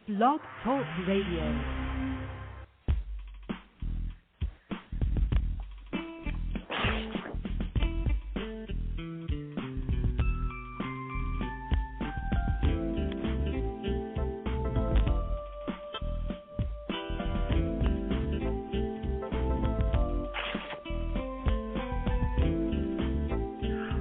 Blog Talk Radio.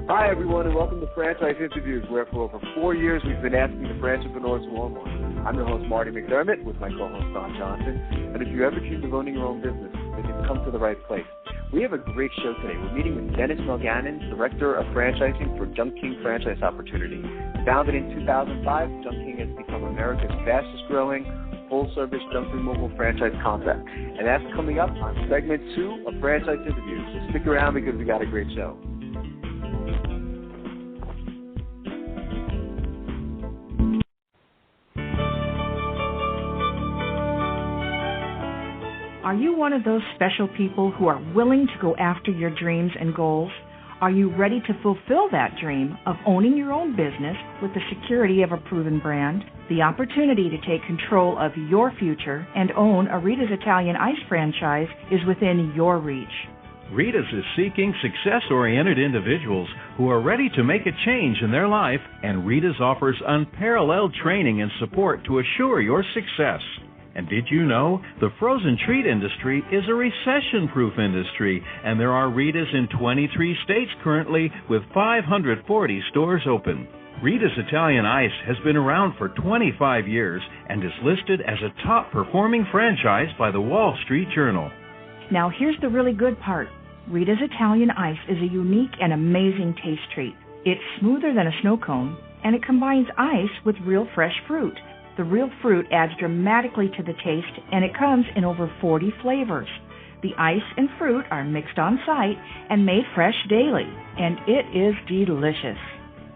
Hi, everyone, and welcome to Franchise Interviews, where for over 4 years we've been asking the franchipreneurs who own one. I'm your host, Marty McDermott, with my co-host, Don Johnson. And if you ever dreamed of owning your own business, then you've come to the right place. We have a great show today. We're meeting with Dennis Mulgannon, Director of Franchising for Junk King Franchise Opportunity. Founded in 2005, Junk King has become America's fastest-growing full-service junk removal franchise concept. And that's coming up on segment 2 of Franchise Interviews. So stick around because we got a great show. Are you one of those special people who are willing to go after your dreams and goals? Are you ready to fulfill that dream of owning your own business with the security of a proven brand? The opportunity to take control of your future and own a Rita's Italian Ice franchise is within your reach. Rita's is seeking success-oriented individuals who are ready to make a change in their life, and Rita's offers unparalleled training and support to assure your success. And did you know the frozen treat industry is a recession-proof industry, and there are Rita's in 23 states currently with 540 stores open. Rita's Italian Ice has been around for 25 years and is listed as a top-performing franchise by the Wall Street Journal. Now here's the really good part. Rita's Italian Ice is a unique and amazing taste treat. It's smoother than a snow cone, and it combines ice with real fresh fruit. The real fruit adds dramatically to the taste, and it comes in over 40 flavors. The ice and fruit are mixed on site and made fresh daily, and it is delicious.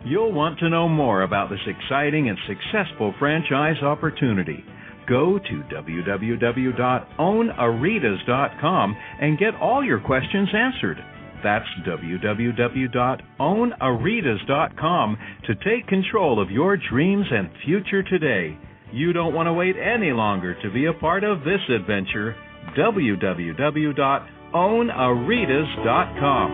You'll want to know more about this exciting and successful franchise opportunity. Go to www.ownaritas.com and get all your questions answered. That's www.ownaritas.com to take control of your dreams and future today. You don't want to wait any longer to be a part of this adventure. www.ownaritas.com.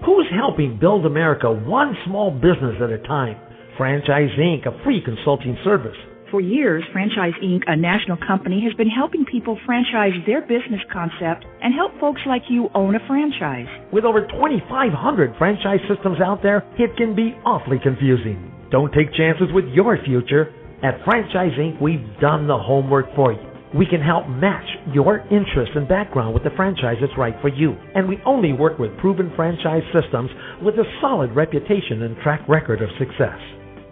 Who's helping build America one small business at a time? Franchise Inc., a free consulting service. For years, Franchise Inc., a national company, has been helping people franchise their business concept and help folks like you own a franchise. With over 2,500 franchise systems out there, it can be awfully confusing. Don't take chances with your future. At Franchise Inc., we've done the homework for you. We can help match your interest and background with the franchise that's right for you. And we only work with proven franchise systems with a solid reputation and track record of success.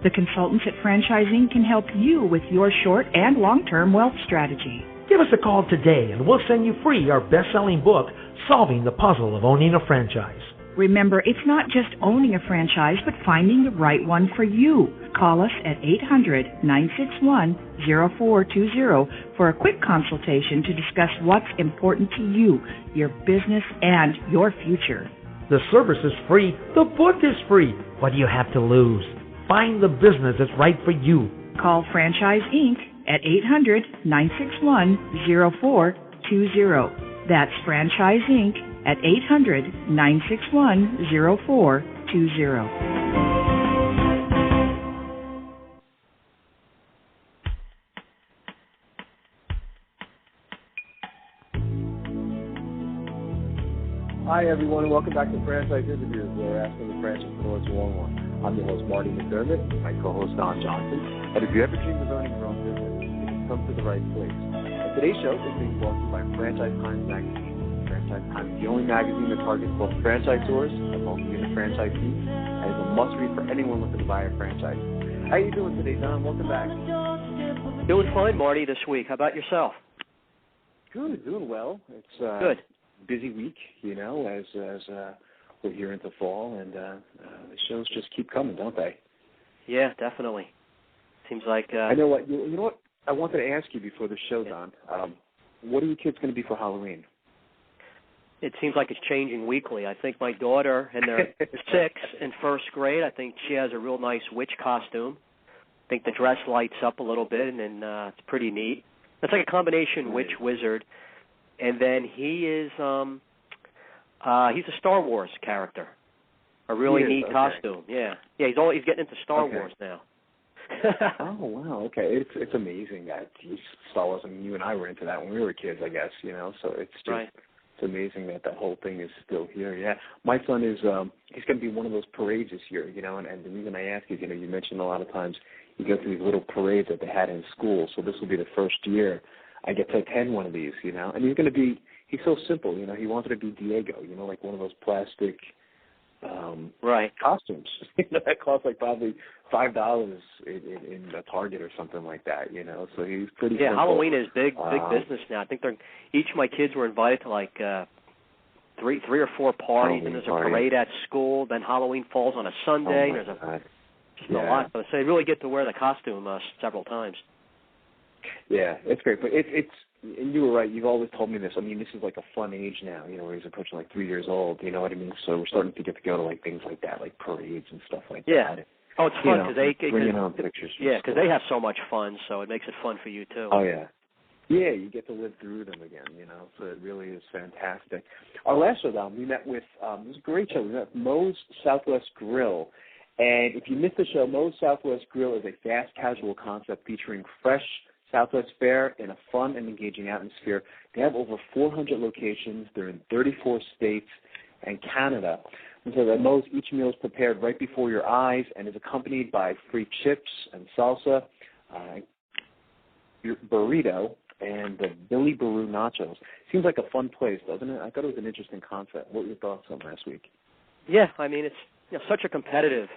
The consultants at Franchise Inc. can help you with your short and long-term wealth strategy. Give us a call today and we'll send you free our best-selling book, Solving the Puzzle of Owning a Franchise. Remember, it's not just owning a franchise, but finding the right one for you. Call us at 800-961-0420 for a quick consultation to discuss what's important to you, your business, and your future. The service is free. The book is free. What do you have to lose? Find the business that's right for you. Call Franchise Inc. at 800-961-0420. That's Franchise Inc. at 800-961-0420. Hi, everyone, and welcome back to Franchise Interviews, where we're asking the franchipreneurs who own one. I'm your host, Marty McDermott, with my co-host, Don Johnson. And if you ever dreamed of owning your own business, you've come to the right place. And today's show is being brought to you by Franchise Times magazine. Franchise Times is the only magazine that targets both franchisors as well as unit franchisees, and is a must-read for anyone looking to buy a franchise. How are you doing today, Don? Welcome back. Doing fine, Marty, this week. How about yourself? Good, doing well. It's good. Busy week, you know, as we're here into fall, and the shows just keep coming, don't they? Yeah, definitely. Seems like... I know what. You know what? I wanted to ask you before the show, Don. What are your kids going to be for Halloween? it seems like it's changing weekly. I think my daughter, and they're 6 in first grade, I think she has a real nice witch costume. I think the dress lights up a little bit, and it's pretty neat. It's like a combination witch wizard, and then he is he's a Star Wars character, a really neat costume. Yeah, he's getting into Star Wars now. Oh wow, okay. It's amazing that Star Wars. I mean, you and I were into that when we were kids, I guess. So it's just it's amazing that whole thing is still here. Yeah, my son is he's going to be one of those parades this year. And the reason I ask is, you mentioned a lot of times you go through these little parades that they had in school. So this will be the first year I get to attend one of these. And he's so simple. He wanted to be Diego. Like one of those plastic costumes that cost like probably $5 in a Target or something like that, So he's pretty simple. Halloween is big business now. I think each of my kids were invited to like three or four parties, and there's a parade at school. Then Halloween falls on a Sunday. Oh, there's a lot. So they really get to wear the costume several times. Yeah, it's great. But and you were right. You've always told me this. I mean, this is like a fun age now, where he's approaching like 3 years old. You know what I mean? So we're starting to get to go to like things like that, like parades and stuff like that. Oh, it's fun because they bring on pictures. Yeah, because they have so much fun, so it makes it fun for you too. Oh yeah. Yeah, you get to live through them again, so it really is fantastic. Our last show down, we met with, it was a great show. We met with Moe's Southwest Grill. And if you missed the show, Moe's Southwest Grill is a fast casual concept featuring fresh Southwest fare in a fun and engaging atmosphere. They have over 400 locations. They're in 34 states and Canada. And so at Moe's, each meal is prepared right before your eyes and is accompanied by free chips and salsa, burrito, and the Billy Baru nachos. Seems like a fun place, doesn't it? I thought it was an interesting concept. What were your thoughts on last week? Yeah, I mean, it's such a competitive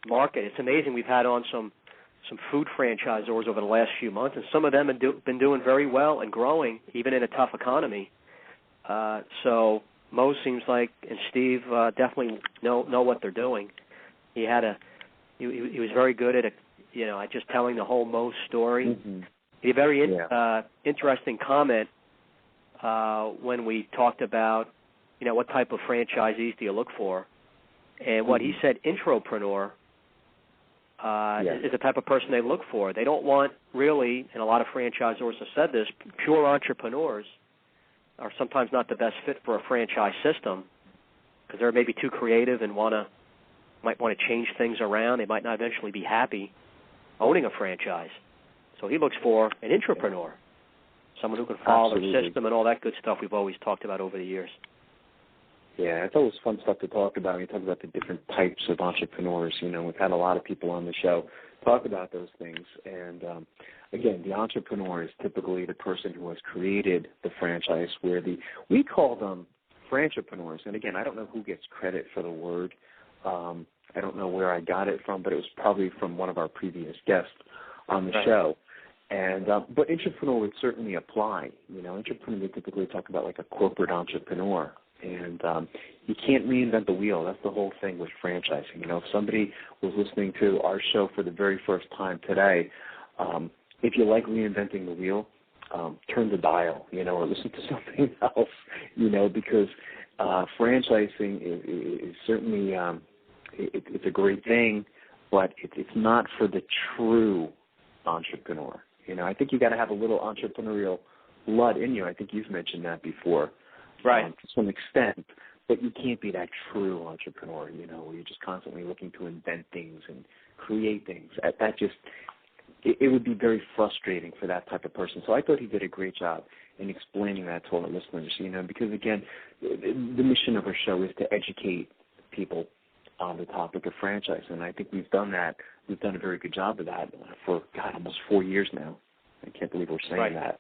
market. It's amazing. We've had on some food franchisors over the last few months, and some of them have been doing very well and growing, even in a tough economy. So Mo seems like, and Steve definitely know what they're doing. He was very good at just telling the whole Mo story. Mm-hmm. He had a very interesting comment when we talked about, what type of franchisees do you look for, and what he said, intropreneur. Is the type of person they look for. They don't want really, and a lot of franchisors have said this, pure entrepreneurs are sometimes not the best fit for a franchise system because they're maybe too creative and might want to change things around. They might not eventually be happy owning a franchise. So he looks for an intrapreneur, someone who can follow their system and all that good stuff we've always talked about over the years. Yeah, it's always fun stuff to talk about. We talk about the different types of entrepreneurs. We've had a lot of people on the show talk about those things. And, again, the entrepreneur is typically the person who has created the franchise where we call them franchipreneurs. And, again, I don't know who gets credit for the word. I don't know where I got it from, but it was probably from one of our previous guests on the show. And but intrapreneur would certainly apply. Intrapreneur would typically talk about like a corporate entrepreneur. And you can't reinvent the wheel. That's the whole thing with franchising. If somebody was listening to our show for the very first time today, if you like reinventing the wheel, turn the dial, or listen to something else, because franchising is certainly it's a great thing, but it's not for the true entrepreneur. I think you got to have a little entrepreneurial blood in you. I think you've mentioned that before. Right. To some extent, but you can't be that true entrepreneur, where you're just constantly looking to invent things and create things. It would be very frustrating for that type of person. So I thought he did a great job in explaining that to our listeners, because, again, the mission of our show is to educate people on the topic of franchise, and I think we've done that. We've done a very good job of that for, almost 4 years now. I can't believe we're saying that.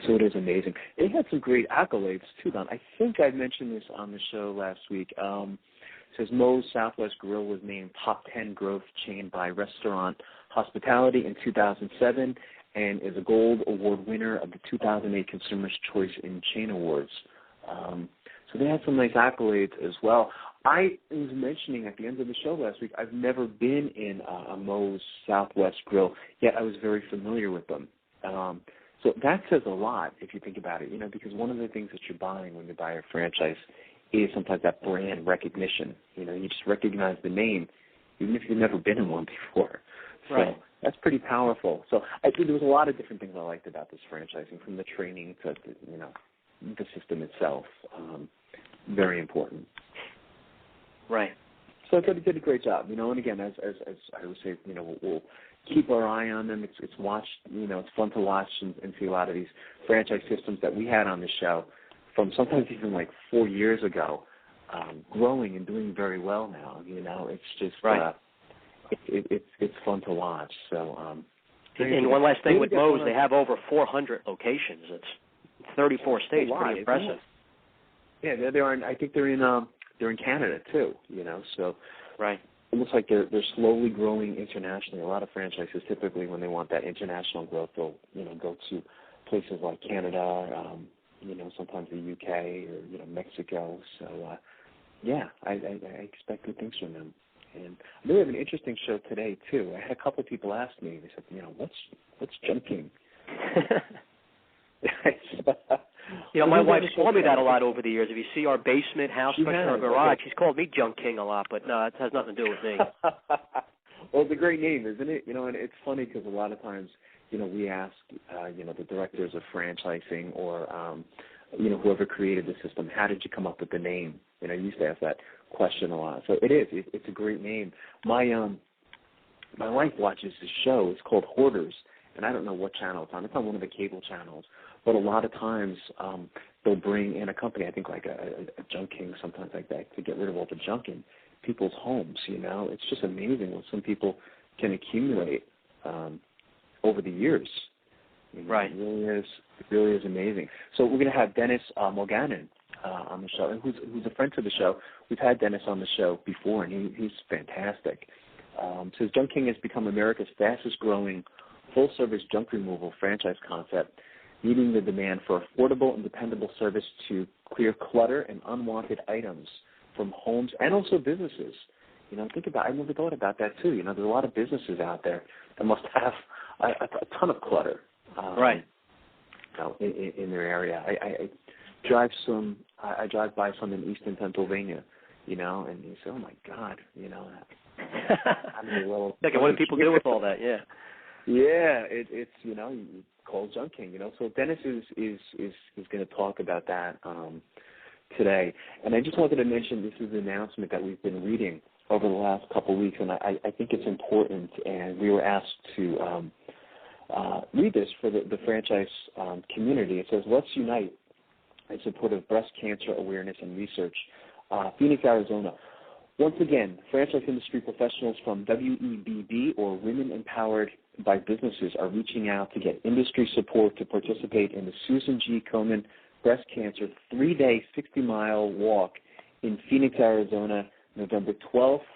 So it is amazing. It had some great accolades, too, Don. I think I mentioned this on the show last week. It says Moe's Southwest Grill was named Top 10 Growth Chain by Restaurant Hospitality in 2007 and is a Gold Award winner of the 2008 Consumer's Choice in Chain Awards. So they had some nice accolades as well. I was mentioning at the end of the show last week, I've never been in a Moe's Southwest Grill, yet I was very familiar with them. So that says a lot if you think about it, because one of the things that you're buying when you buy a franchise is sometimes that brand recognition. You just recognize the name, even if you've never been in one before. So that's pretty powerful. So I think there was a lot of different things I liked about this franchising, from the training to, the system itself. Very important. Right. So they did a great job, and again, as I would say, we'll keep our eye on them. It's watched, it's fun to watch and see a lot of these franchise systems that we had on the show from sometimes even like 4 years ago, growing and doing very well now. It's just it's fun to watch. So, and one last thing with Moe's, they have over 400 locations. It's 34 states. Pretty impressive. Yeah, I think they're in Canada too. So right. It looks like they're slowly growing internationally. A lot of franchises typically, when they want that international growth, they'll go to places like Canada, sometimes the UK or Mexico. So I expect good things from them. And I know we have an interesting show today too. I had a couple of people ask me. They said, what's junking? My wife's called me that a lot over the years. If you see our basement house, especially our garage, she's called me Junk King a lot, but no, it has nothing to do with me. Well, it's a great name, isn't it? And it's funny because a lot of times, we ask, the directors of franchising or, whoever created the system, how did you come up with the name? I used to ask that question a lot. So it's a great name. My wife watches this show. It's called Hoarders, and I don't know what channel it's on. It's on one of the cable channels. But a lot of times they'll bring in a company, I think like a Junk King, sometimes like that, to get rid of all the junk in people's homes. It's just amazing what some people can accumulate over the years. Right. It really is amazing. So we're going to have Dennis Mulgannon on the show, and who's a friend to the show. We've had Dennis on the show before, and he's fantastic. So Junk King has become America's fastest-growing full-service junk removal franchise concept, meeting the demand for affordable and dependable service to clear clutter and unwanted items from homes and also businesses. Think about I never thought about that too. There's a lot of businesses out there that must have a ton of clutter. Right. In their area. I drive by some in Eastern Pennsylvania, and you say, oh my God, I'm a little. What do people do with all that? Yeah. Yeah, it's you call Junk King, So Dennis is going to talk about that today, and I just wanted to mention this is an announcement that we've been reading over the last couple of weeks, and I think it's important, and we were asked to read this for the franchise community. It says, "Let's unite in support of breast cancer awareness and research." Phoenix, Arizona. Once again, franchise industry professionals from WEBB, or Women Empowered by Businesses, are reaching out to get industry support to participate in the Susan G. Komen Breast Cancer 3-day 60-mile walk in Phoenix, Arizona, November 12th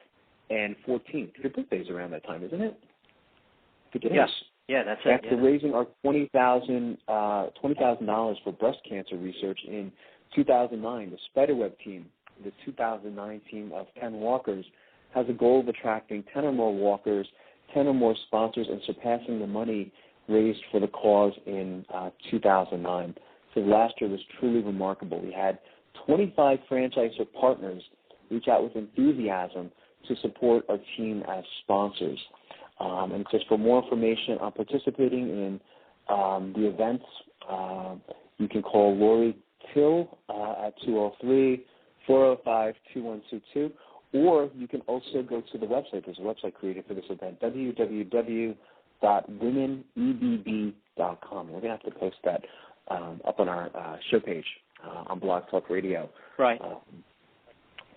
and 14th. Your birthday's around that time, isn't it? I think it is. Yeah, that's it. After raising our $20,000 for breast cancer research in 2009, the Spiderweb team, the 2009 team of 10 walkers, has a goal of attracting 10 or more walkers, 10 or more sponsors, and surpassing the money raised for the cause in 2009. So last year was truly remarkable. We had 25 franchisor partners reach out with enthusiasm to support our team as sponsors. And it says for more information on participating in the events, you can call Lori Till at 203-405-2122, or you can also go to the website. There's a website created for this event, www.womenebb.com. We're going to have to post that up on our show page on Blog Talk Radio. Right.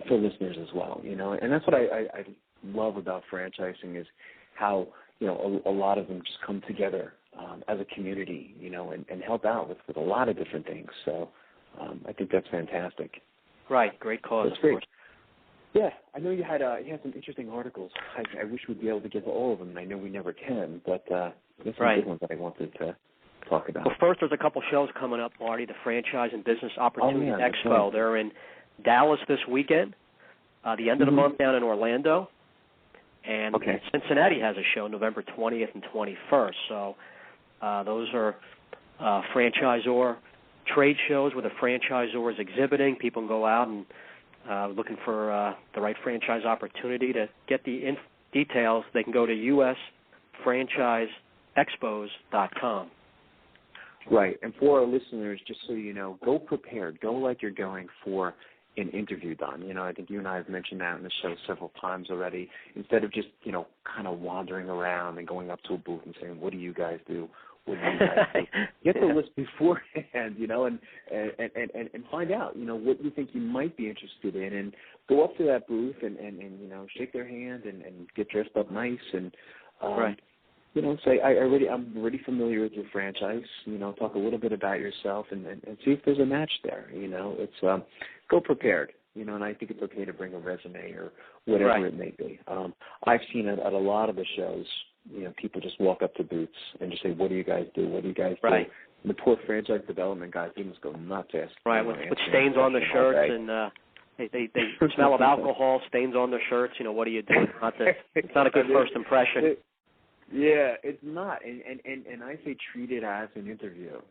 For listeners as well, and that's what I love about franchising is how, a lot of them just come together as a community, and help out with a lot of different things. So I think that's fantastic. Right, great cause. That's great. Yeah, I know you had some interesting articles. I wish we'd be able to get to all of them, and I know we never can, but there's some good ones that I wanted to talk about. Well, first, there's a couple shows coming up, Marty, the Franchise and Business Opportunity Expo. Right. They're in Dallas this weekend, the end of the month down in Orlando, and Cincinnati has a show November 20th and 21st. So those are franchisor trade shows where the franchisor is exhibiting. People can go out and looking for the right franchise opportunity. To get the details, they can go to usfranchiseexpos.com. Right, and for our listeners, just so you know, go prepared. Go like you're going for an interview, Don. You know, I think you and I have mentioned that in the show several times already. Instead of just, kind of wandering around and going up to a booth and saying, what do you guys do? What do you guys do? Get the list beforehand, and find out, what you think you might be interested in, and go up to that booth and shake their hand and get dressed up nice and, right. Say, I'm already familiar with your franchise. Talk a little bit about yourself and see if there's a match there. It's go prepared. And I think it's okay to bring a resume or whatever right. it may be. I've seen it at a lot of the shows. People just walk up to booths and just say, "What do you guys do? What do you guys do?" Right. And the poor franchise development guys, they must go nuts. Right, with stains on the shirts and they smell of alcohol, stains on their shirts. What do you do? It's not a good first impression. Yeah, it's not, and I say treat it as an interview.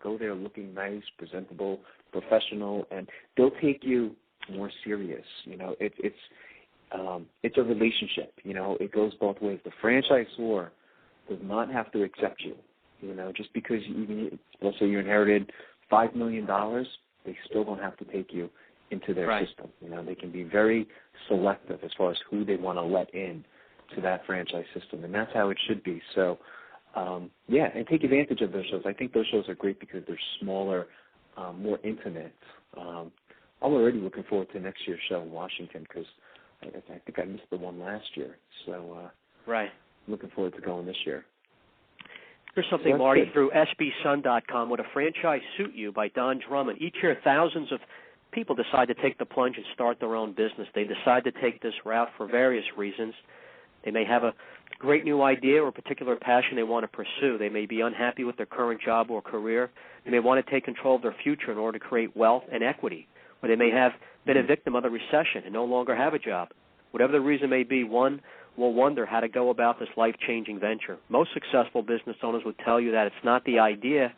Go there looking nice, presentable, professional, and they'll take you more serious. It's a relationship. It goes both ways. The franchisor does not have to accept you. Just because let's say you inherited $5 million, they still don't have to take you into their right. system. They can be very selective as far as who they want to let in to that franchise system, and that's how it should be. So, and take advantage of those shows. I think those shows are great because they're smaller, more intimate. I'm already looking forward to next year's show in Washington because I think I missed the one last year. So, right. Looking forward to going this year. Here's something, Marty, through SBSun.com, Would a Franchise Suit You by Don Drummond. Each year, thousands of people decide to take the plunge and start their own business. They decide to take this route for various reasons. They may have a great new idea or a particular passion they want to pursue. They may be unhappy with their current job or career. They may want to take control of their future in order to create wealth and equity. Or they may have been a victim of the recession and no longer have a job. Whatever the reason may be, one will wonder how to go about this life-changing venture. Most successful business owners would tell you that it's not the idea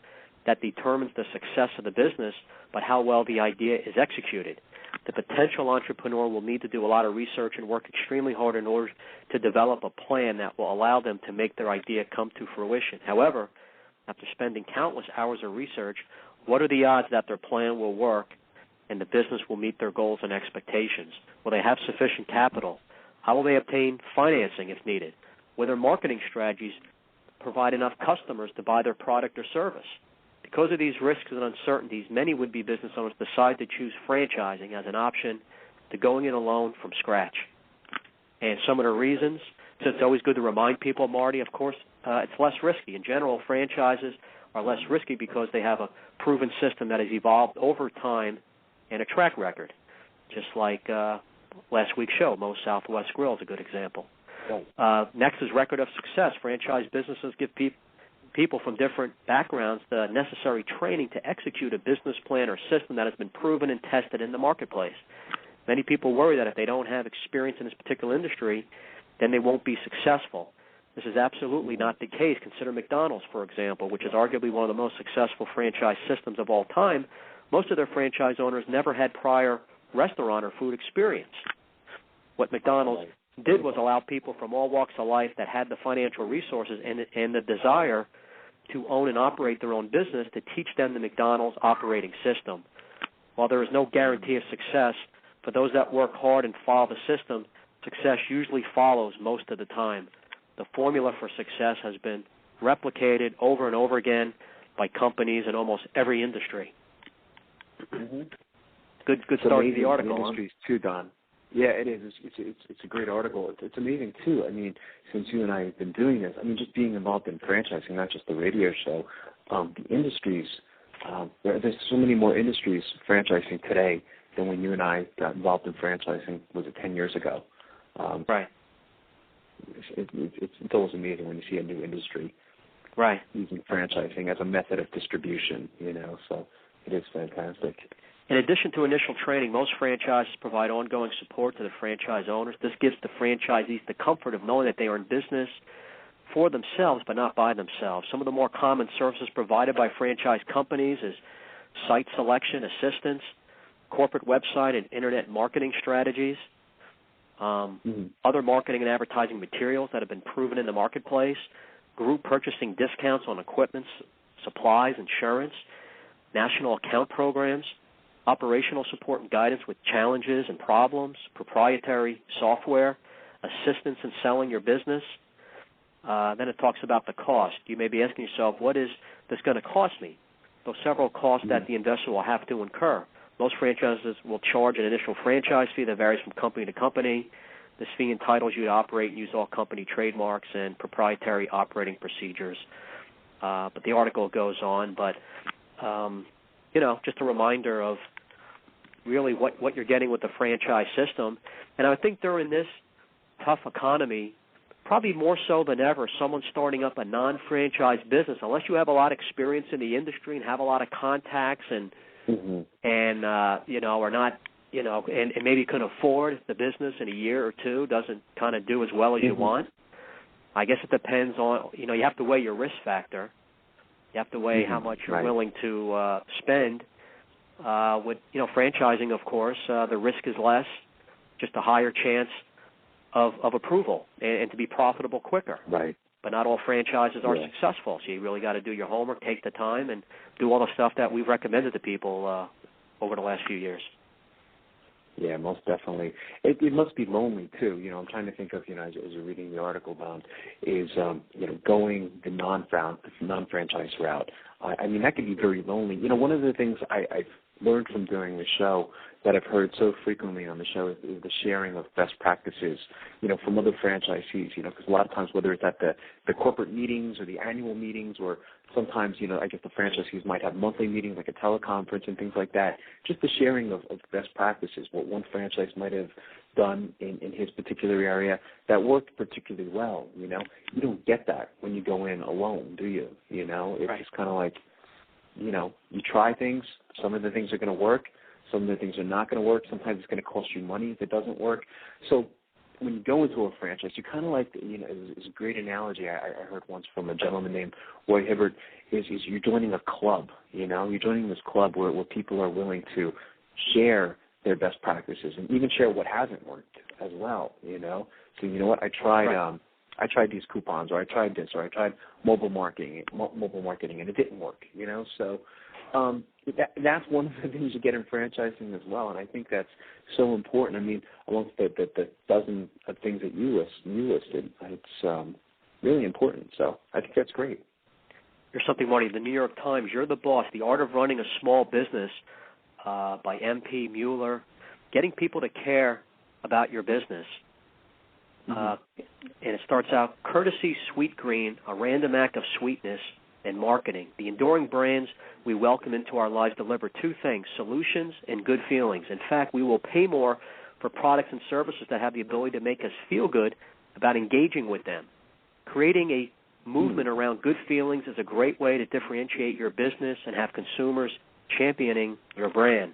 that determines the success of the business, but how well the idea is executed. The potential entrepreneur will need to do a lot of research and work extremely hard in order to develop a plan that will allow them to make their idea come to fruition. However, after spending countless hours of research, what are the odds that their plan will work and the business will meet their goals and expectations? Will they have sufficient capital? How will they obtain financing if needed? Will their marketing strategies provide enough customers to buy their product or service? Because of these risks and uncertainties, many would-be business owners decide to choose franchising as an option to going in alone from scratch. And some of the reasons, so it's always good to remind people, Marty, of course, it's less risky. In general, franchises are less risky because they have a proven system that has evolved over time and a track record, just like last week's show, Moe's Southwest Grill is a good example. Next is record of success. Franchise businesses give people from different backgrounds the necessary training to execute a business plan or system that has been proven and tested in the marketplace. Many people worry that if they don't have experience in this particular industry, then they won't be successful. This is absolutely not the case. Consider McDonald's, for example, which is arguably one of the most successful franchise systems of all time. Most of their franchise owners never had prior restaurant or food experience. What McDonald's did was allow people from all walks of life that had the financial resources and the desire to own and operate their own business to teach them the McDonald's operating system. While there is no guarantee of success, for those that work hard and follow the system, success usually follows most of the time. The formula for success has been replicated over and over again by companies in almost every industry. Mm-hmm. Good start to the article. Industries too, Don. Yeah, it is. It's a great article. It's amazing too. I mean, since you and I have been doing this, I mean, just being involved in franchising, not just the radio show, the industries. There's so many more industries franchising today than when you and I got involved in franchising. Was it 10 years ago? Right. It's always amazing when you see a new industry. Right. Using franchising as a method of distribution. So it is fantastic. In addition to initial training, most franchises provide ongoing support to the franchise owners. This gives the franchisees the comfort of knowing that they are in business for themselves but not by themselves. Some of the more common services provided by franchise companies is site selection, assistance, corporate website and internet marketing strategies, other marketing and advertising materials that have been proven in the marketplace, group purchasing discounts on equipment, supplies, insurance, national account programs, operational support and guidance with challenges and problems, proprietary software, assistance in selling your business. Then it talks about the cost. You may be asking yourself, what is this going to cost me? Those several costs that the investor will have to incur. Most franchises will charge an initial franchise fee that varies from company to company. This fee entitles you to operate and use all company trademarks and proprietary operating procedures. But the article goes on. But, just a reminder of really what you're getting with the franchise system. And I think during this tough economy, probably more so than ever, someone starting up a non-franchise business, unless you have a lot of experience in the industry and have a lot of contacts and or not, and maybe can afford the business in a year or two, doesn't kind of do as well as you want. I guess it depends on, you have to weigh your risk factor. You have to weigh how much you're willing to spend. With, franchising, of course, the risk is less, just a higher chance of approval and to be profitable quicker. Right. But not all franchises are successful, so you really got to do your homework, take the time, and do all the stuff that we've recommended to people over the last few years. Yeah, most definitely. It must be lonely too. I'm trying to think of, as you're reading the article about, is going the non-franchise route. I mean, that could be very lonely. One of the things I've learned from doing the show that I've heard so frequently on the show is the sharing of best practices, from other franchisees, because a lot of times, whether it's at the corporate meetings or the annual meetings, or sometimes, I guess the franchisees might have monthly meetings like a teleconference and things like that, just the sharing of best practices, what one franchise might have done in his particular area that worked particularly well, You don't get that when you go in alone, do you? It's just kind of like, you try things. Some of the things are going to work. Some of the things are not going to work. Sometimes it's going to cost you money if it doesn't work. So when you go into a franchise, you kind of like, it's a great analogy I heard once from a gentleman named Roy Hibbert, is you're joining a club, You're joining this club where people are willing to share their best practices and even share what hasn't worked as well, So you know what, I tried these coupons, or I tried this, or I tried mobile marketing, and it didn't work, So that's one of the things you get in franchising as well, and I think that's so important. I mean, amongst the dozen of things that you listed, it's really important. So I think that's great. Here's something, Marty. The New York Times, You're the Boss, The Art of Running a Small Business by M.P. Mueller, getting people to care about your business. And it starts out, courtesy Sweet Green, a random act of sweetness and marketing. The enduring brands we welcome into our lives deliver two things, solutions and good feelings. In fact, we will pay more for products and services that have the ability to make us feel good about engaging with them. Creating a movement around good feelings is a great way to differentiate your business and have consumers championing your brand.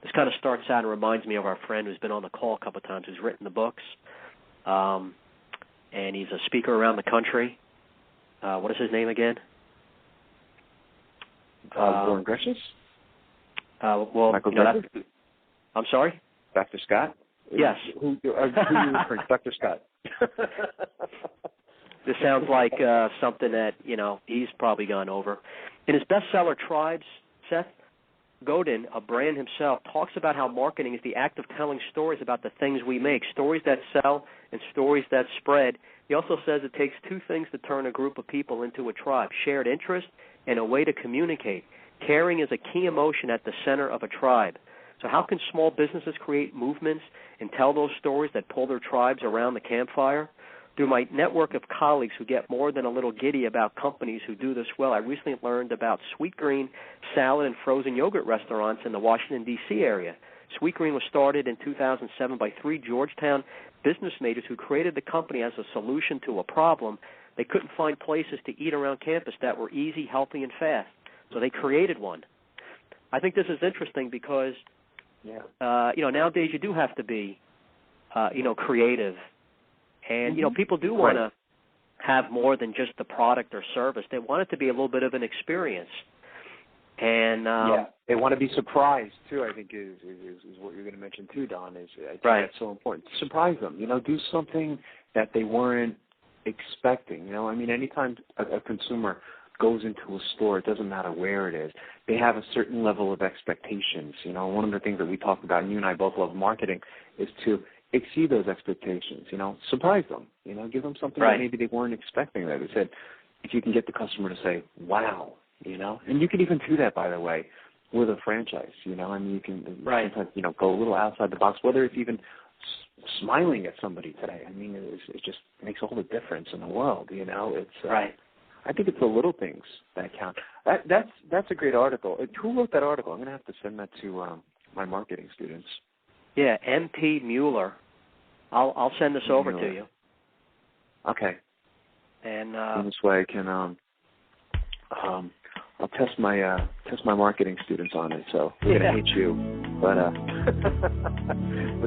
This kind of starts out and reminds me of our friend who's been on the call a couple of times, who's written the books. And he's a speaker around the country. What is his name again? Warren Gresham? Michael I'm sorry? Dr. Scott? Yes. Who are you referring to? Dr. Scott. This sounds like something that, he's probably gone over. In his bestseller, Tribes, Seth Godin, a brand himself, talks about how marketing is the act of telling stories about the things we make, stories that sell and stories that spread. He also says it takes two things to turn a group of people into a tribe, shared interest and a way to communicate. Caring is a key emotion at the center of a tribe. So how can small businesses create movements and tell those stories that pull their tribes around the campfire? Through my network of colleagues who get more than a little giddy about companies who do this well, I recently learned about Sweet Green salad and frozen yogurt restaurants in the Washington, D.C. area. Sweet Green was started in 2007 by three Georgetown business majors who created the company as a solution to a problem. They couldn't find places to eat around campus that were easy, healthy, and fast, so they created one. I think this is interesting because, nowadays you do have to be, creative. And, people do want to have more than just the product or service. They want it to be a little bit of an experience. And they want to be surprised too. I think is what you're going to mention too, Don. I think that's so important. Surprise them. Do something that they weren't expecting. I mean, anytime a consumer goes into a store, it doesn't matter where it is, they have a certain level of expectations. One of the things that we talked about, and you and I both love marketing, is to exceed those expectations. Surprise them. Give them something that maybe they weren't expecting. That they said, if you can get the customer to say, "Wow." And you can even do that, by the way, with a franchise. I mean, you can sometimes, go a little outside the box, whether it's even smiling at somebody today. I mean, it just makes all the difference in the world. It's I think it's the little things that count. That's a great article. Who wrote that article? I'm going to have to send that to my marketing students. Yeah, M.P. Mueller. I'll send this over to you. Okay. And this way I can I'll test my marketing students on it. So we're gonna hate you, but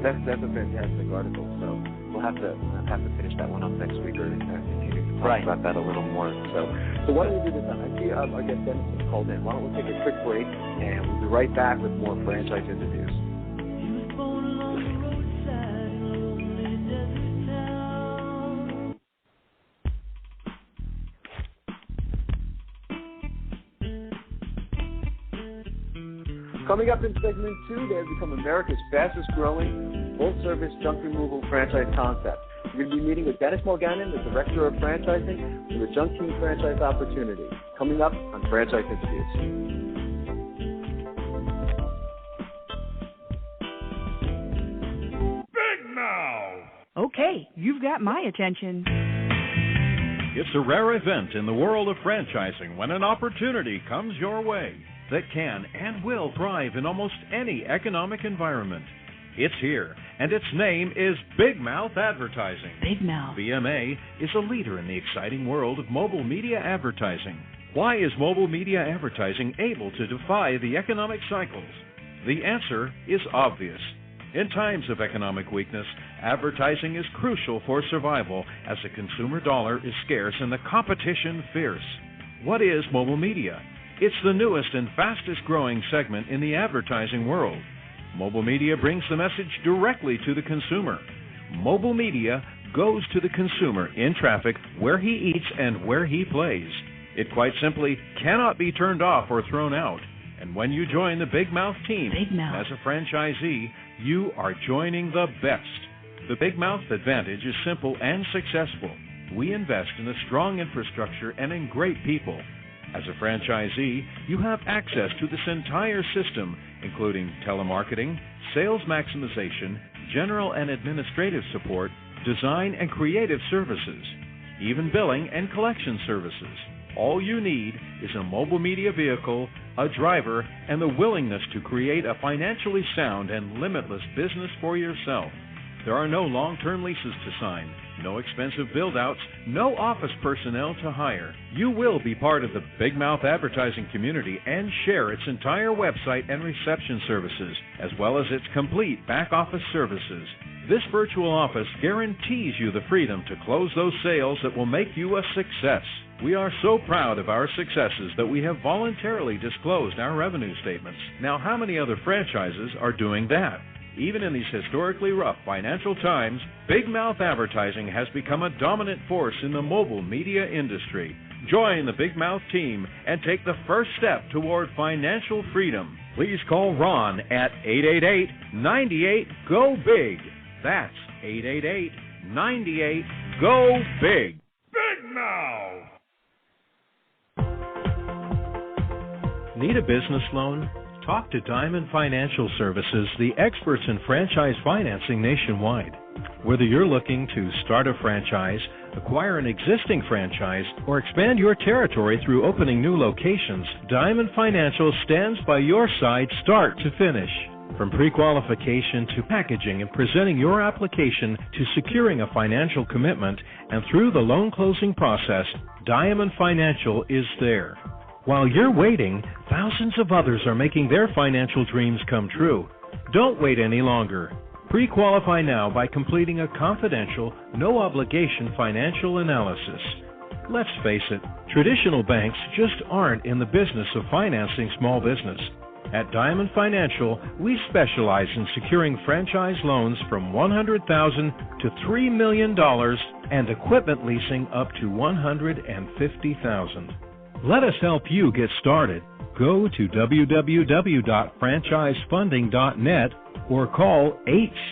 that's a fantastic article. So we'll have to finish that one up next week or continue to talk about that a little more. So why don't we do this? I see our guest Dennis is called in. Why don't we take a quick break and we'll be right back with more franchise interviews. Coming up in segment 2, they have become America's fastest growing full-service junk removal franchise concept. We're going to be meeting with Dennis Mulgannon, the Director of Franchising, for the Junk King franchise opportunity. Coming up on Franchise Interviews. Big Mouth! Okay, you've got my attention. It's a rare event in the world of franchising when an opportunity comes your way that can and will thrive in almost any economic environment. It's here, and its name is Big Mouth Advertising. Big Mouth. BMA is a leader in the exciting world of mobile media advertising. Why is mobile media advertising able to defy the economic cycles? The answer is obvious. In times of economic weakness, advertising is crucial for survival as the consumer dollar is scarce and the competition fierce. What is mobile media? It's the newest and fastest growing segment in the advertising world. Mobile media brings the message directly to the consumer. Mobile media goes to the consumer in traffic where he eats and where he plays. It quite simply cannot be turned off or thrown out. And when you join the Big Mouth team as a franchisee, you are joining the best. The Big Mouth advantage is simple and successful. We invest in a strong infrastructure and in great people. As a franchisee, you have access to this entire system, including telemarketing, sales maximization, general and administrative support, design and creative services, even billing and collection services. All you need is a mobile media vehicle, a driver, and the willingness to create a financially sound and limitless business for yourself. There are no long-term leases to sign, no expensive build-outs, no office personnel to hire. You will be part of the Big Mouth advertising community and share its entire website and reception services, as well as its complete back-office services. This virtual office guarantees you the freedom to close those sales that will make you a success. We are so proud of our successes that we have voluntarily disclosed our revenue statements. Now, how many other franchises are doing that? Even in these historically rough financial times, Big Mouth Advertising has become a dominant force in the mobile media industry. Join the Big Mouth team and take the first step toward financial freedom. Please call Ron at 888-98-GO-BIG. That's 888-98-GO-BIG. Big Mouth! Need a business loan? Talk to Diamond Financial Services, the experts in franchise financing nationwide. Whether you're looking to start a franchise, acquire an existing franchise, or expand your territory through opening new locations, Diamond Financial stands by your side start to finish. From pre-qualification to packaging and presenting your application to securing a financial commitment and through the loan closing process, Diamond Financial is there. While you're waiting, thousands of others are making their financial dreams come true. Don't wait any longer. Pre-qualify now by completing a confidential, no-obligation financial analysis. Let's face it, traditional banks just aren't in the business of financing small business. At Diamond Financial, we specialize in securing franchise loans from $100,000 to $3 million and equipment leasing up to $150,000. Let us help you get started. Go to www.franchisefunding.net or call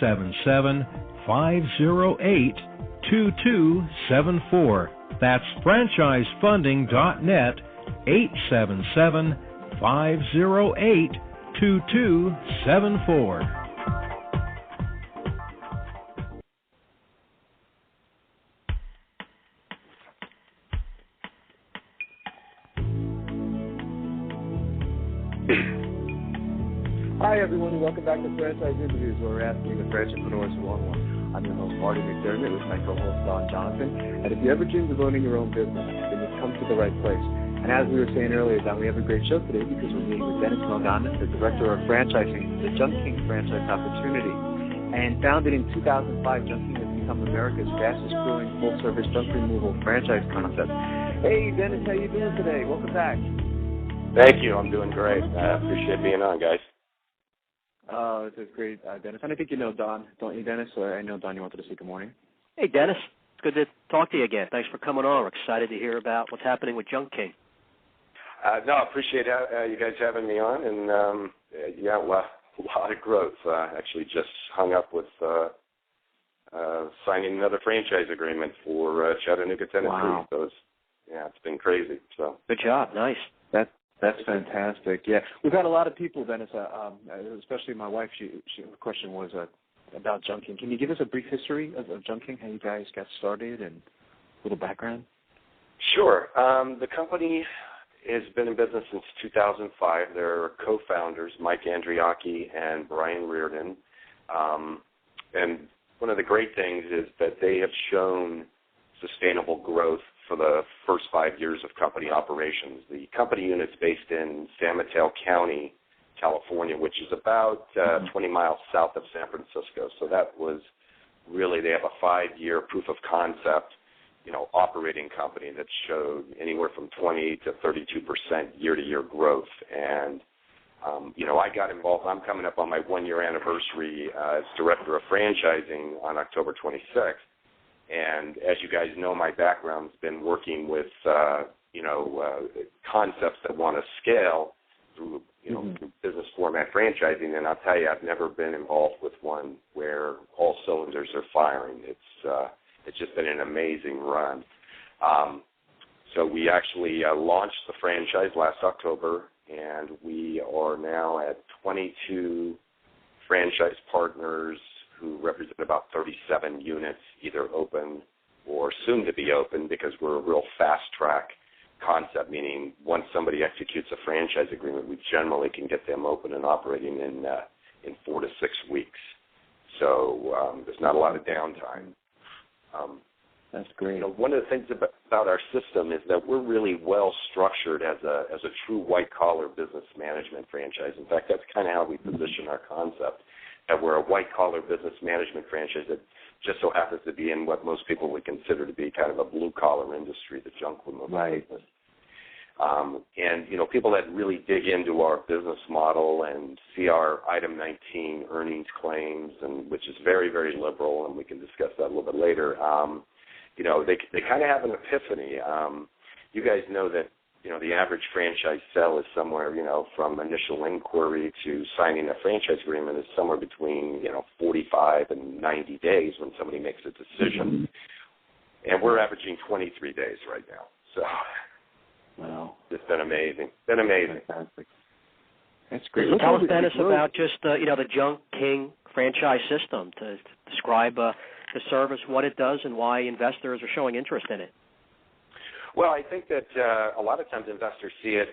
877-508-2274. That's franchisefunding.net, 877-508-2274. Hi, everyone, and welcome back to Franchise Interviews, where we're asking the entrepreneurs who want one. I'm your host, Marty McDermott, with my co-host, Don Johnson. And if you ever dreamed of owning your own business, then you've come to the right place. And as we were saying earlier, Don, we have a great show today because we're meeting with Dennis Mulgannon, the director of franchising, the Junk King Franchise Opportunity. And founded in 2005, Junk King has become America's fastest-growing full-service junk removal franchise concept. Hey, Dennis, how you doing today? Welcome back. Thank you. I'm doing great. I appreciate being on, guys. Oh, this is great, Dennis. And I think you know Don, don't you, Dennis? I know, Don, you wanted to say good morning. Hey, Dennis. It's good to talk to you again. Thanks for coming on. We're excited to hear about what's happening with Junk King. No, I appreciate you guys having me on. And, a lot of growth. Actually just hung up with signing another franchise agreement for Chattanooga, Tennessee. Wow. So it's been crazy. So good job. Nice. That's fantastic. Yeah, we've had a lot of people, Dennis, especially my wife. Her question was about Junk King. Can you give us a brief history of Junk King, how you guys got started, and a little background? Sure. The company has been in business since 2005. There are co-founders, Mike Andriacchi and Brian Reardon. And one of the great things is that they have shown sustainable growth for the first 5 years of company operations. The company unit's based in San Mateo County, California, which is about 20 miles south of San Francisco. So that was really, they have a 5-year proof of concept, operating company that showed anywhere from 20 to 32% year-to-year growth. And, I got involved. I'm coming up on my 1-year anniversary as director of franchising on October 26th. And as you guys know, my background's been working with, concepts that want to scale through, through business format franchising. And I'll tell you, I've never been involved with one where all cylinders are firing. It's just been an amazing run. So we actually launched the franchise last October, and we are now at 22 franchise partners who represent about 37 units, either open or soon to be open, because we're a real fast-track concept, meaning once somebody executes a franchise agreement, we generally can get them open and operating in 4 to 6 weeks. So there's not a lot of downtime. That's great. One of the things about our system is that we're really well structured as a true white-collar business management franchise. In fact, that's kind of how we position our concept, that we're a white-collar business management franchise that just so happens to be in what most people would consider to be kind of a blue-collar industry, the junk removal business. And, people that really dig into our business model and see our Item 19 earnings claims, and which is very, very liberal, and we can discuss that a little bit later, they kind of have an epiphany. You guys know that, the average franchise sale is somewhere, from initial inquiry to signing a franchise agreement is somewhere between, 45 and 90 days when somebody makes a decision. And we're averaging 23 days right now. So, wow. It's been amazing. Fantastic. That's great. So tell us, Dennis, about just, the Junk King franchise system, to describe the service, what it does, and why investors are showing interest in it. Well, I think that a lot of times investors see it,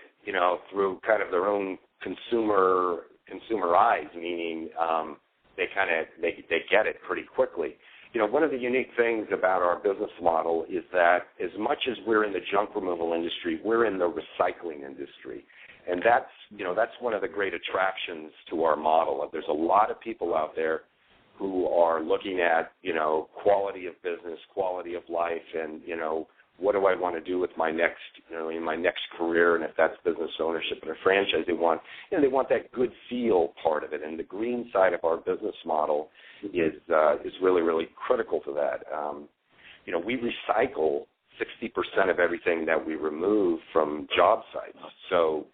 through kind of their own consumer eyes, meaning they get it pretty quickly. One of the unique things about our business model is that as much as we're in the junk removal industry, we're in the recycling industry. And that's one of the great attractions to our model. There's a lot of people out there who are looking at, quality of business, quality of life, and, what do I want to do with my next, in my next career, and if that's business ownership and a franchise, they want that good feel part of it, and the green side of our business model is really, really critical to that. We recycle 60% of everything that we remove from job sites. So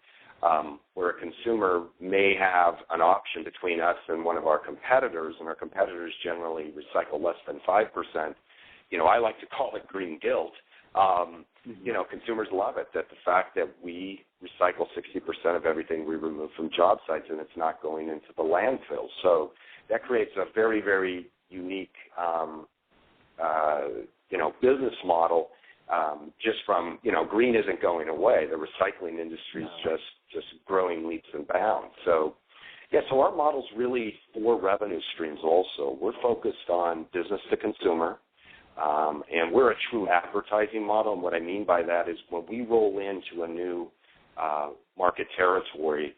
where a consumer may have an option between us and one of our competitors, and our competitors generally recycle less than 5%, I like to call it green guilt. Consumers love it, that the fact that we recycle 60% of everything we remove from job sites and it's not going into the landfill. So that creates a very, very unique, business model. Just from, green isn't going away. The recycling industry is just growing leaps and bounds. So our model's really 4 revenue streams also. We're focused on business to consumer, and we're a true advertising model. And what I mean by that is when we roll into a new market territory,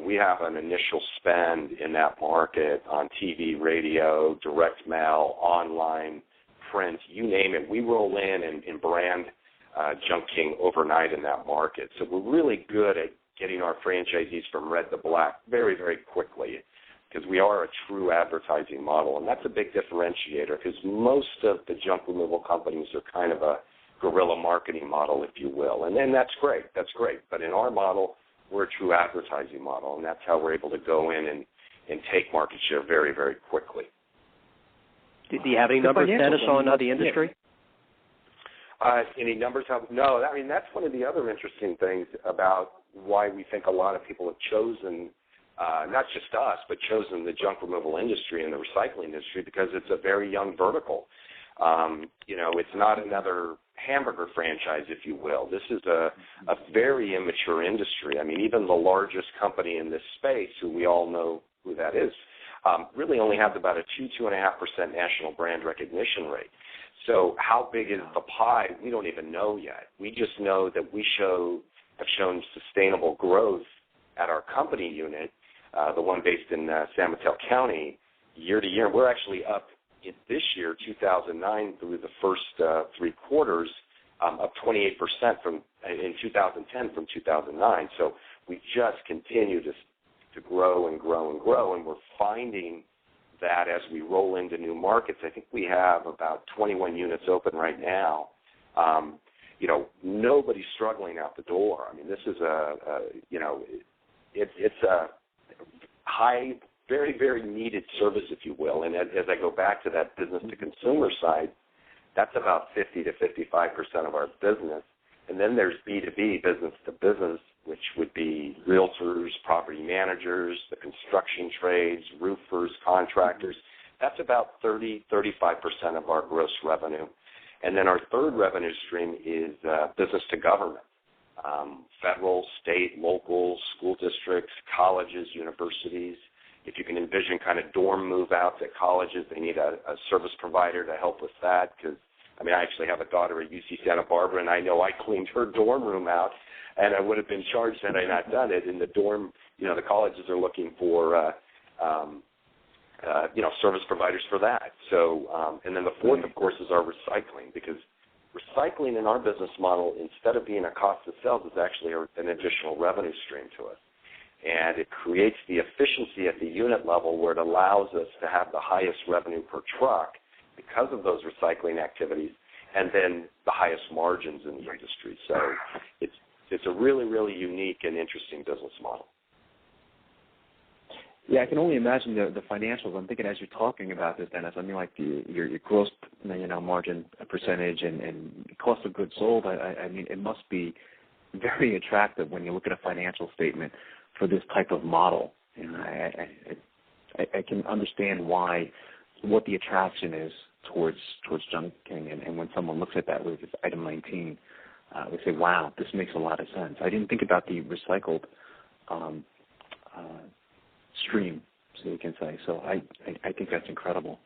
we have an initial spend in that market on TV, radio, direct mail, online, print, you name it. We roll in and brand junking overnight in that market. So we're really good at getting our franchisees from red to black very, very quickly, because we are a true advertising model, and that's a big differentiator, because most of the junk removal companies are kind of a guerrilla marketing model, if you will, and then that's great. But in our model, we're a true advertising model, and that's how we're able to go in and take market share very, very quickly. Do you have any numbers, Dennis, on the industry? Any numbers? No. I mean, that's one of the other interesting things about why we think a lot of people have chosen, not just us, but chosen the junk removal industry and the recycling industry, because it's a very young vertical. It's not another hamburger franchise, if you will. This is a very immature industry. I mean, even the largest company in this space, who we all know who that is, really only have about a 2.5% national brand recognition rate. So how big is the pie? We don't even know yet. We just know that we have shown sustainable growth at our company unit, the one based in San Mateo County, year to year. We're actually up this year, 2009, through the first 3 quarters, up 28% in 2010 from 2009. So we just continue to grow and grow and grow, and we're finding that as we roll into new markets. I think we have about 21 units open right now. Nobody's struggling out the door. I mean, this is it's a high, very, very needed service, if you will. And as I go back to that business to consumer side, that's about 50 to 55% of our business. And then there's B2B, business to business, which would be realtors, property managers, the construction trades, roofers, contractors. That's about 30, 35% of our gross revenue. And then our third revenue stream is business to government, federal, state, local, school districts, colleges, universities. If you can envision kind of dorm move-outs at colleges, they need a service provider to help with that, because, I actually have a daughter at UC Santa Barbara, and I know I cleaned her dorm room out, and I would have been charged had I not done it. In the dorm, the colleges are looking for, service providers for that. So, and then the fourth, of course, is our recycling, because recycling in our business model, instead of being a cost of sales, is actually an additional revenue stream to us. And it creates the efficiency at the unit level where it allows us to have the highest revenue per truck because of those recycling activities, and then the highest margins in the industry. So it's a really, really unique and interesting business model. Yeah, I can only imagine the financials. I'm thinking as you're talking about this, Dennis, like your gross margin percentage and cost of goods sold. It must be very attractive when you look at a financial statement for this type of model. I can understand what the attraction is towards junking, and when someone looks at that with this item 19, they say, "Wow, this makes a lot of sense." I didn't think about the recycled stream, so you can say. So I think that's incredible.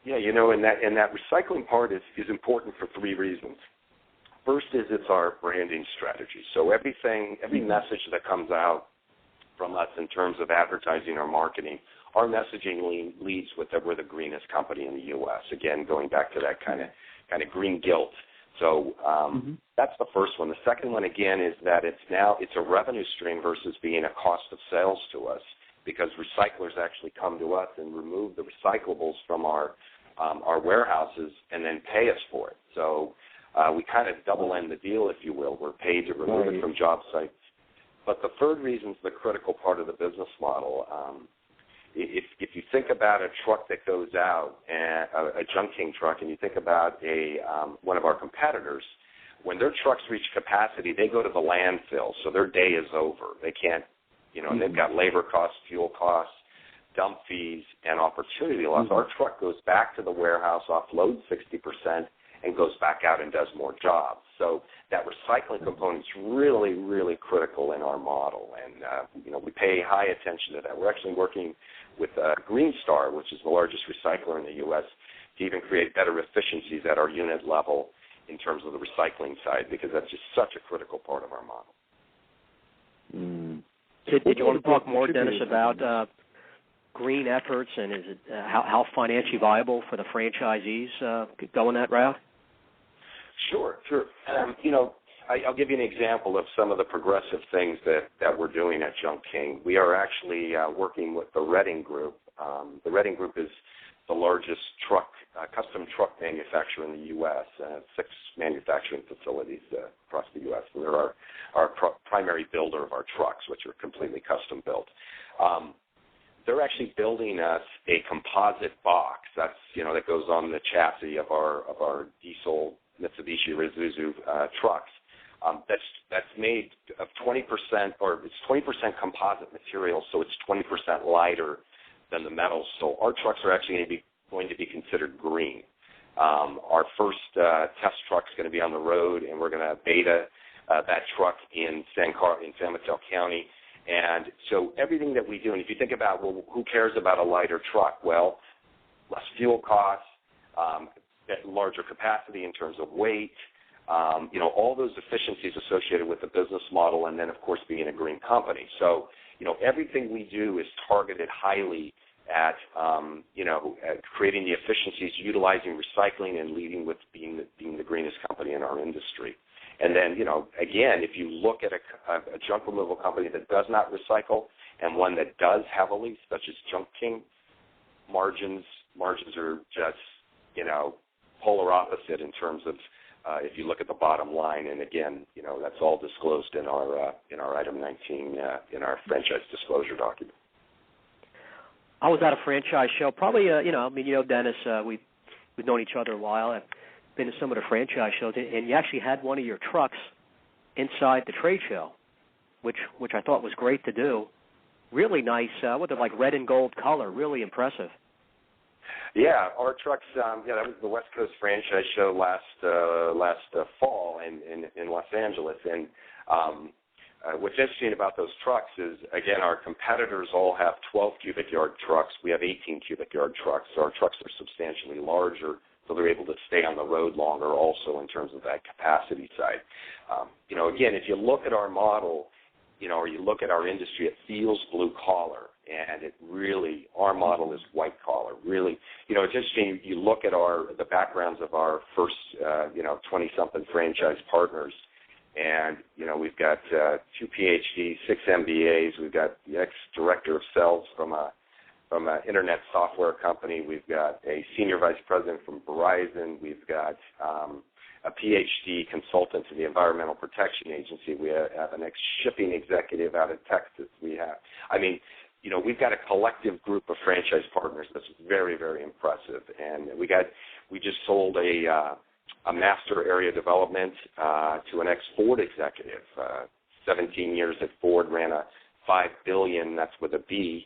Yeah, and that recycling part is important for 3 reasons. First is it's our branding strategy. So every message that comes out from us in terms of advertising or marketing, our messaging leads with that we're the greenest company in the U.S. Again, going back to that kind of green guilt So that's the first one. The second one, again, is that it's a revenue stream versus being a cost of sales to us, because recyclers actually come to us and remove the recyclables from our warehouses and then pay us for it. So we kind of double end the deal, if you will. We're paid to remove it from job sites. But the third reason is the critical part of the business model. If you think about a truck that goes out, a Junk King truck, and you think about one of our competitors, when their trucks reach capacity, they go to the landfill, so their day is over. They can't, and they've got labor costs, fuel costs, dump fees, and opportunity loss. Our truck goes back to the warehouse, offloads 60%, and goes back out and does more jobs. So that recycling component is really, really critical in our model, and we pay high attention to that. We're actually working with Green Star, which is the largest recycler in the U.S., to even create better efficiencies at our unit level in terms of the recycling side, because that's just such a critical part of our model. Did you want to talk more, Dennis, about green efforts, and is it how financially viable for the franchisees going that route? Sure. I'll give you an example of some of the progressive things that we're doing at Junk King. We are actually working with the Redding Group. The Redding Group is the largest custom truck manufacturer in the U.S., 6 manufacturing facilities across the U.S. And they're our primary builder of our trucks, which are completely custom built. They're actually building us a composite box that goes on the chassis of our diesel Mitsubishi Isuzu trucks. That's made of 20%, or it's 20% composite material, so it's 20% lighter than the metals. So our trucks are actually going to be considered green. Our first test truck is going to be on the road, and we're going to beta that truck in San Mateo County. And so everything that we do, and if you think about, well, who cares about a lighter truck? Well, less fuel costs, larger capacity in terms of weight, all those efficiencies associated with the business model, and then, of course, being a green company. So, everything we do is targeted highly at, at creating the efficiencies, utilizing recycling, and leading with being the greenest company in our industry. And then, again, if you look at a junk removal company that does not recycle and one that does heavily, such as Junk King, margins are just, polar opposite in terms of if you look at the bottom line. And again, that's all disclosed in our item 19 in our franchise disclosure document. I was at a franchise show, probably, Dennis, we've known each other a while. I've been to some of the franchise shows, and you actually had one of your trucks inside the trade show, which I thought was great to do. Really nice, with the red and gold color, really impressive. Yeah, our trucks. That was the West Coast Franchise Show last fall in Los Angeles. And what's interesting about those trucks is, again, our competitors all have 12 cubic yard trucks. We have 18 cubic yard trucks. So our trucks are substantially larger, so they're able to stay on the road longer. Also, in terms of that capacity side, again, if you look at our model, or you look at our industry, it feels blue collar. And our model is white collar. Really, it's interesting. You look at the backgrounds of our first, 20-something franchise partners, and we've got 2 PhDs, 6 MBAs. We've got the ex-director of sales from an internet software company. We've got a senior vice president from Verizon. We've got a PhD consultant to the Environmental Protection Agency. We have an ex-shipping executive out of Texas. We've got a collective group of franchise partners that's very, very impressive. And we just sold a master area development to an ex-Ford executive. 17 years at Ford, ran a $5 billion, that's with a B,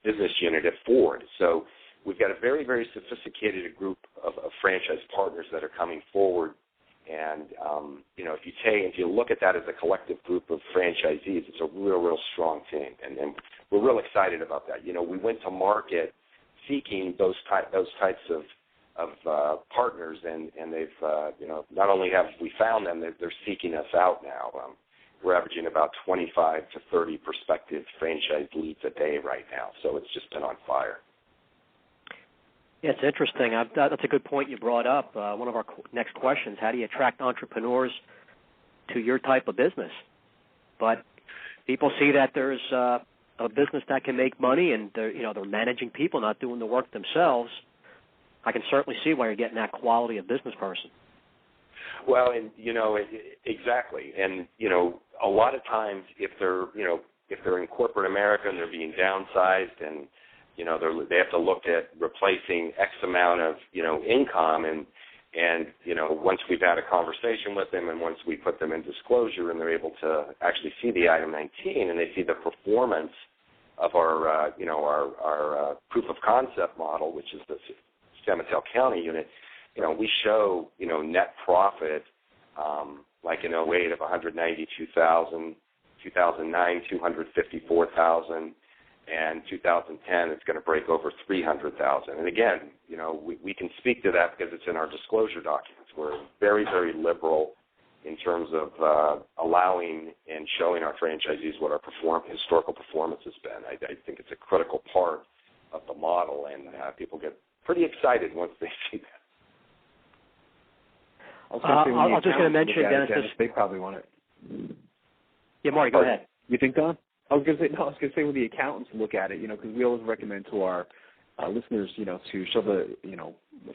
business unit at Ford. So we've got a very, very sophisticated group of franchise partners that are coming forward. And, if you look at that as a collective group of franchisees, it's a real, real strong team. And we're real excited about that. We went to market seeking those types of partners, and they've, not only have we found them, they're seeking us out now. We're averaging about 25 to 30 prospective franchise leads a day right now. So it's just been on fire. Yeah, it's interesting. That's a good point you brought up. One of our next questions: how do you attract entrepreneurs to your type of business? But people see that there's a business that can make money, and they're managing people, not doing the work themselves. I can certainly see why you're getting that quality of business person. Well, and exactly, and a lot of times if they're in corporate America and they're being downsized, and they have to look at replacing X amount of income, and once we've had a conversation with them, and once we put them in disclosure, and they're able to actually see the item 19, and they see the performance of our proof of concept model, which is the San Mateo County unit. We show, net profit, like in 2008 of $192,000, 2009 $254,000, and 2010 it's going to break over $300,000. And again, we can speak to that because it's in our disclosure documents. We're very, very liberal in terms of allowing and showing our franchisees what our historical performance has been. I think it's a critical part of the model, and people get pretty excited once they see that. I was just going to mention, Dennis, they probably want it. Yeah, Marty, go ahead. You think, Don? I was going to say when the accountants look at it, because we always recommend to our listeners, to show the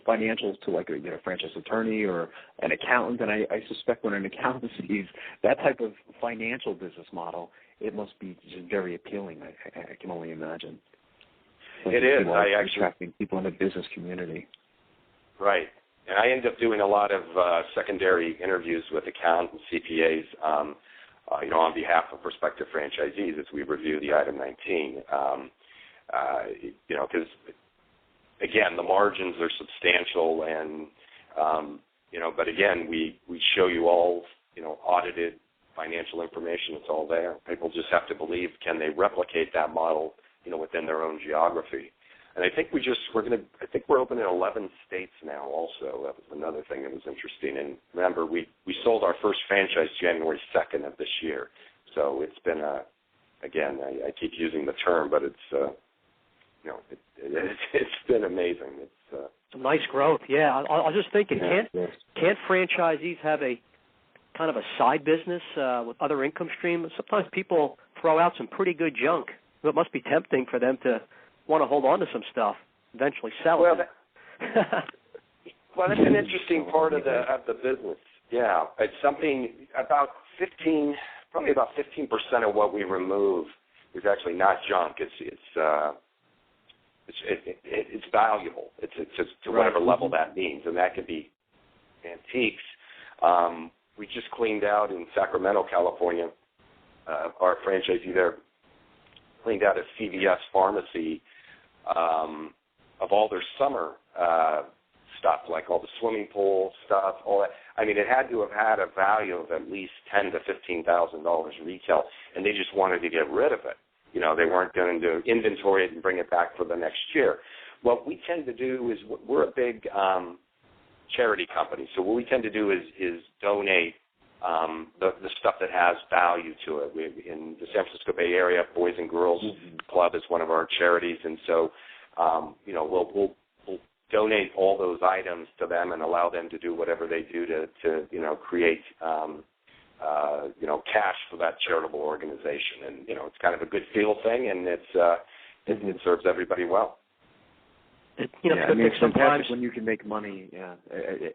financials to like a franchise attorney or an accountant. And I suspect when an accountant sees that type of financial business model, it must be just very appealing. I can only imagine. It is. Attracting people in the business community. Right. And I end up doing a lot of secondary interviews with accountants, CPAs, on behalf of prospective franchisees as we review the item 19. Because, again, the margins are substantial, and, but again, we show you all, audited financial information. It's all there. People just have to believe, can they replicate that model, within their own geography. And I think we're open in 11 states now also. That was another thing that was interesting. And remember, we sold our first franchise January 2nd of this year. So it's been again, I keep using the term, but it's, it's been amazing. It's some nice growth. Yeah, I was just thinking, can't franchisees have a kind of a side business with other income streams? Sometimes people throw out some pretty good junk. It must be tempting for them to want to hold on to some stuff, eventually sell it. Well, that's an interesting part of the business. Yeah, it's something about 15% of what we remove is actually not junk. It's valuable. It's to whatever level that means, and that could be antiques. We just cleaned out in Sacramento, California. Our franchisee there cleaned out a CVS pharmacy of all their summer stuff, like all the swimming pool stuff, all that. I mean, it had to have had a value of at least $10,000 to $15,000 retail, and they just wanted to get rid of it. They weren't going to inventory it and bring it back for the next year. What we tend to do is, we're a big charity company, so what we tend to do is donate the stuff that has value to it. In the San Francisco Bay Area, Boys and Girls Club is one of our charities, and so we'll donate all those items to them and allow them to do whatever they do to create cash for that charitable organization. And it's kind of a good feel thing, and it serves everybody well. It's fantastic when you can make money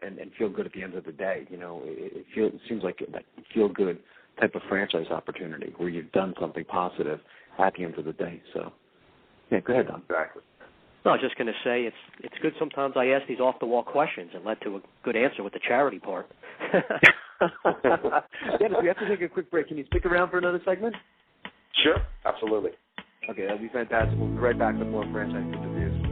and feel good at the end of the day. It seems like that feel good type of franchise opportunity where you've done something positive at the end of the day. So, yeah, go ahead, Don. Exactly. No, I was just going to say it's good sometimes I ask these off-the-wall questions and led to a good answer with the charity part. Dennis, we have to take a quick break. Can you stick around for another segment? Sure, absolutely. Okay, that'll be fantastic. We'll be right back with more franchise interviews.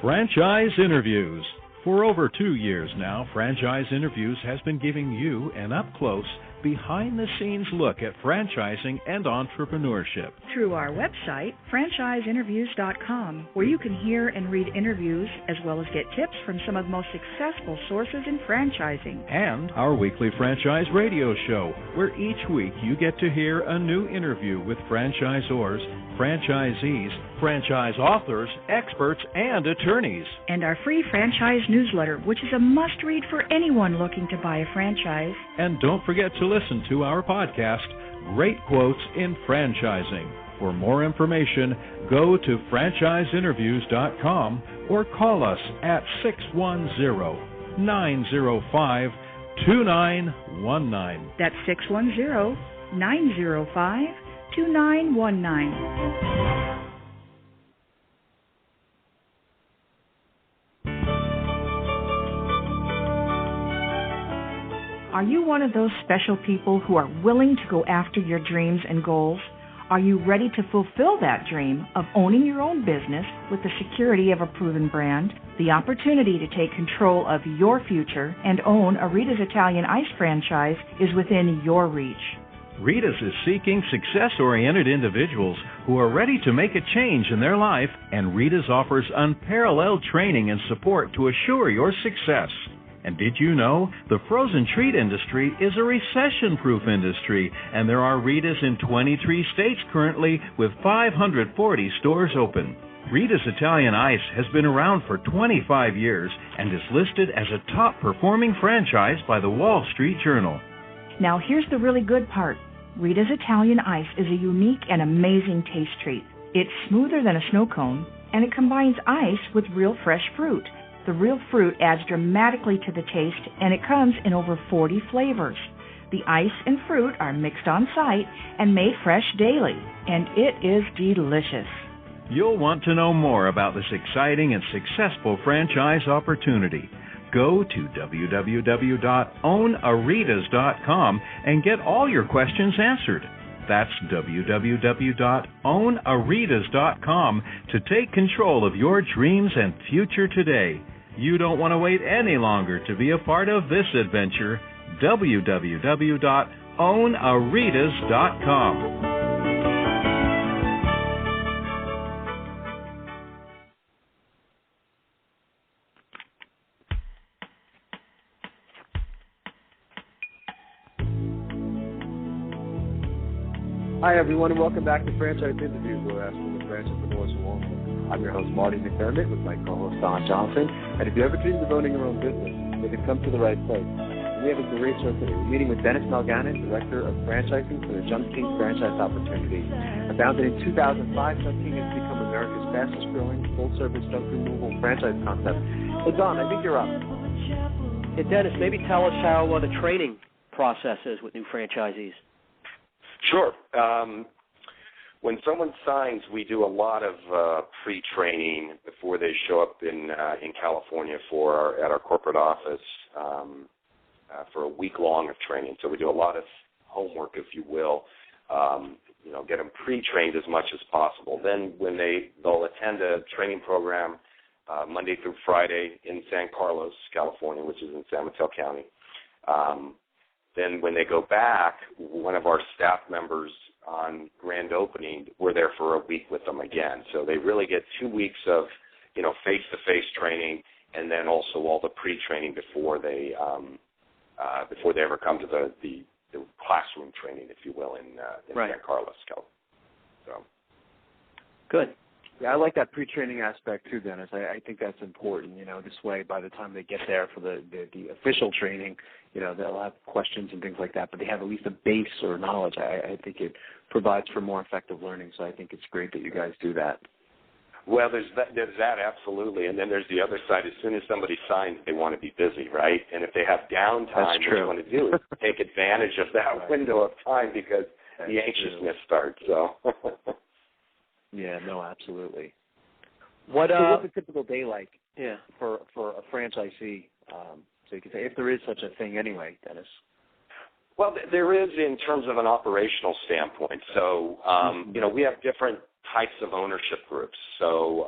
Franchise Interviews. For over 2 years now, Franchise Interviews has been giving you an up-close, behind-the-scenes look at franchising and entrepreneurship. Through our website, franchiseinterviews.com, where you can hear and read interviews as well as get tips from some of the most successful sources in franchising. And our weekly franchise radio show, where each week you get to hear a new interview with franchisors, franchisees, franchise authors, experts, and attorneys. And our free franchise newsletter, which is a must-read for anyone looking to buy a franchise. And don't forget to listen to our podcast, Great Quotes in Franchising. For more information, go to franchiseinterviews.com or call us at 610-905-2919. That's 610-905-2919. Are you one of those special people who are willing to go after your dreams and goals? Are you ready to fulfill that dream of owning your own business with the security of a proven brand? The opportunity to take control of your future and own a Rita's Italian Ice franchise is within your reach. Rita's is seeking success-oriented individuals who are ready to make a change in their life, and Rita's offers unparalleled training and support to assure your success. And did you know the frozen treat industry is a recession-proof industry, and there are Rita's in 23 states currently with 540 stores open. Rita's Italian Ice has been around for 25 years and is listed as a top-performing franchise by the Wall Street Journal. Now here's the really good part. Rita's Italian Ice is a unique and amazing taste treat. It's smoother than a snow cone, and it combines ice with real fresh fruit. The real fruit adds dramatically to the taste, and it comes in over 40 flavors. The ice and fruit are mixed on site and made fresh daily, and it is delicious. You'll want to know more about this exciting and successful franchise opportunity. Go to www.ownaritas.com and get all your questions answered. That's www.ownaritas.com to take control of your dreams and future today. You don't want to wait any longer to be a part of this adventure. www.ownaritas.com. Hi, everyone, and welcome back to Franchise Interviews. We're asking the entrepreneurs who want one. I'm your host, Marty McDermott, with my co-host, Don Johnson. And if you ever dreamed of owning your own business, then you've come to the right place. And we have a great show today. We're meeting with Dennis Mulgannon, Director of Franchising for the Junk King Franchise Opportunity. Founded in 2005, Junk King has become America's fastest-growing full-service junk removal franchise concept. So, Don, I think you're up. Hey, Dennis, maybe tell us how the training process is with new franchisees. Sure. When someone signs, we do a lot of pre-training before they show up in California at our corporate office for a week long of training. So we do a lot of homework, if you will. Get them pre-trained as much as possible. Then when they'll attend a training program Monday through Friday in San Carlos, California, which is in San Mateo County. Then when they go back, one of our staff members on grand opening, we're there for a week with them again. So they really get 2 weeks of, face-to-face training, and then also all the pre-training before they ever come to the classroom training, if you will, in right. San Carlos. So good. Yeah, I like that pre-training aspect too, Dennis. I think that's important. This way, by the time they get there for the official training, they'll have questions and things like that, but they have at least a base or knowledge. I think it provides for more effective learning, so I think it's great that you guys do that. Well, there's that absolutely, and then there's the other side. As soon as somebody signs, they want to be busy, right? And if they have downtime, what they want to do is take advantage of that window of time because the anxiousness starts. So. Yeah, no, absolutely. So what's a typical day like for a franchisee? So you can say, if there is such a thing anyway, Dennis. Well, there is in terms of an operational standpoint. So, we have different types of ownership groups. So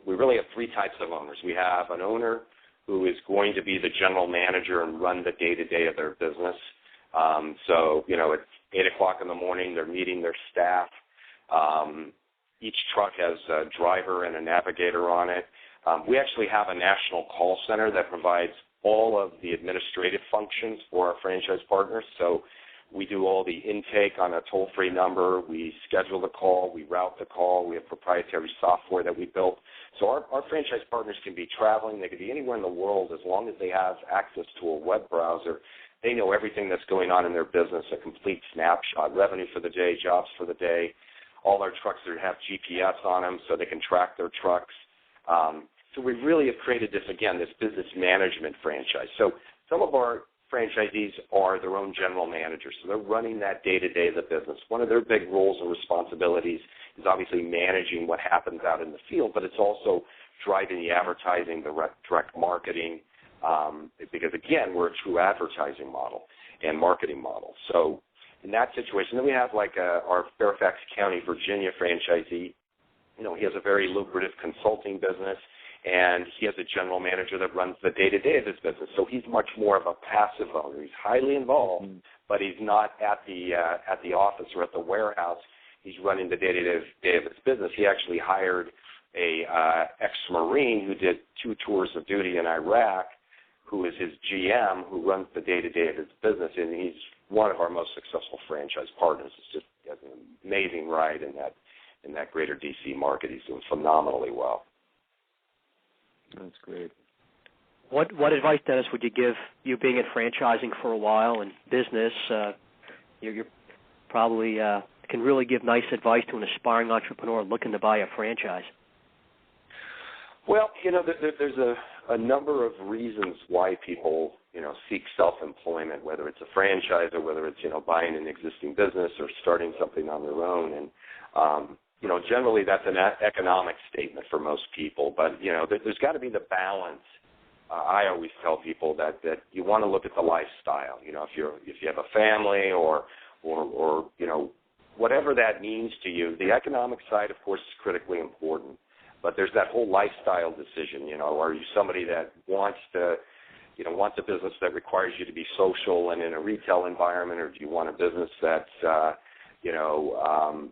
we really have three types of owners. We have an owner who is going to be the general manager and run the day-to-day of their business. So, it's 8 o'clock in the morning. They're meeting their staff. Each truck has a driver and a navigator on it. We actually have a national call center that provides all of the administrative functions for our franchise partners. So we do all the intake on a toll-free number. We schedule the call. We route the call. We have proprietary software that we built. So our franchise partners can be traveling. They can be anywhere in the world as long as they have access to a web browser. They know everything that's going on in their business, a complete snapshot, revenue for the day, jobs for the day. All our trucks have GPS on them so they can track their trucks. So we really have created this business management franchise. So some of our franchisees are their own general managers. So they're running that day-to-day of the business. One of their big roles and responsibilities is obviously managing what happens out in the field, but it's also driving the advertising, the direct marketing, because, again, we're a true advertising model and marketing model. So in that situation, then we have our Fairfax County, Virginia franchisee. He has a very lucrative consulting business, and he has a general manager that runs the day-to-day of his business. So he's much more of a passive owner. He's highly involved, but he's not at the office or at the warehouse. He's running the day-to-day of his business. He actually hired a ex-Marine who did 2 tours of duty in Iraq, who is his GM, who runs the day-to-day of his business, and he's one of our most successful franchise partners. It's just has an amazing ride in that greater D.C. market. He's doing phenomenally well. That's great. What advice, Dennis, would you give, you being in franchising for a while and business? You're probably can really give nice advice to an aspiring entrepreneur looking to buy a franchise. Well, there's a number of reasons why people, seek self-employment, whether it's a franchise or whether it's, buying an existing business or starting something on their own. And, generally that's an economic statement for most people. But, there's got to be the balance. I always tell people that you want to look at the lifestyle. If you have a family or whatever that means to you, the economic side, of course, is critically important. But there's that whole lifestyle decision. Are you somebody that wants a business that requires you to be social and in a retail environment, or do you want a business that's,